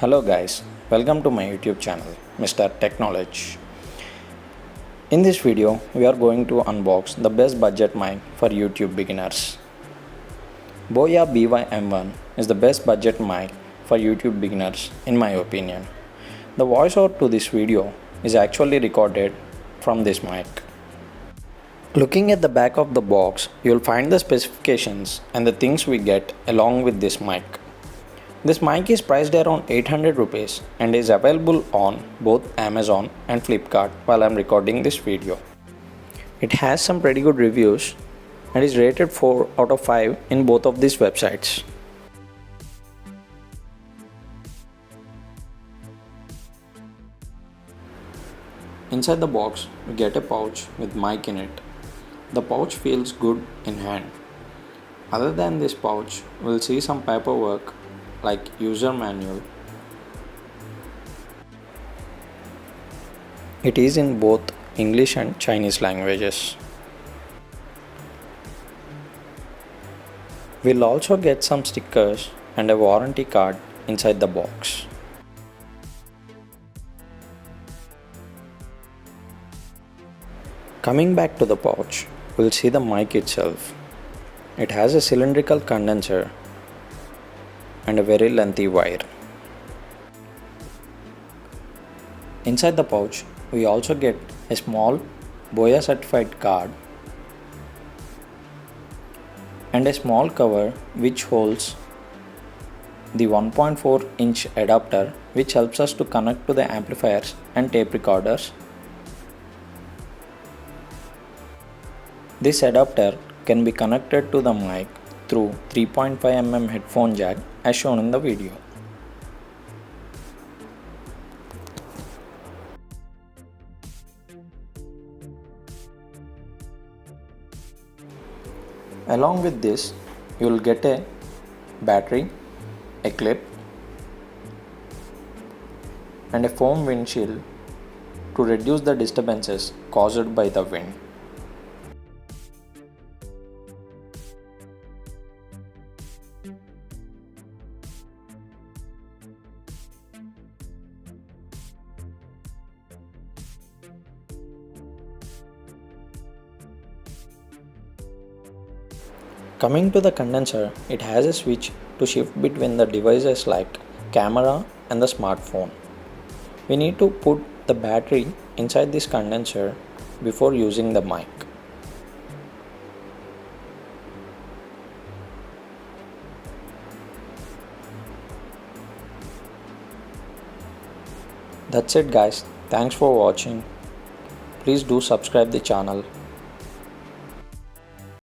Hello guys, welcome to my YouTube channel, Mr.Technoledge. In this video, we are going to unbox the best budget mic for YouTube beginners. BOYA by M1 is the best budget mic for YouTube beginners in my opinion. The voiceover to this video is actually recorded from this mic. Looking at the back of the box, you will find the specifications and the things we get along with this mic. This mic is priced around 800 rupees and is available on both Amazon and Flipkart while I am recording this video. It has some pretty good reviews and is rated 4 out of 5 in both of these websites. Inside the box, we get a pouch with mic in it. The pouch feels good in hand. Other than this pouch, we'll see some paperwork like user manual. It is in both English and Chinese languages. We'll also get some stickers and a warranty card inside the box. Coming back to the pouch, we'll see the mic itself. It has a cylindrical condenser and a very lengthy wire. Inside the pouch, we also get a small BOYA certified card and a small cover which holds the 1.4-inch adapter which helps us to connect to the amplifiers and tape recorders. This adapter can be connected to the mic through 3.5 mm headphone jack as shown in the video. Along with this, you will get a battery, a clip, and a foam windshield to reduce the disturbances caused by the wind. Coming to the condenser, it has a switch to shift between the devices like camera and the smartphone. We need to put the battery inside this condenser before using the mic. That's it guys, thanks for watching. Please do subscribe the channel.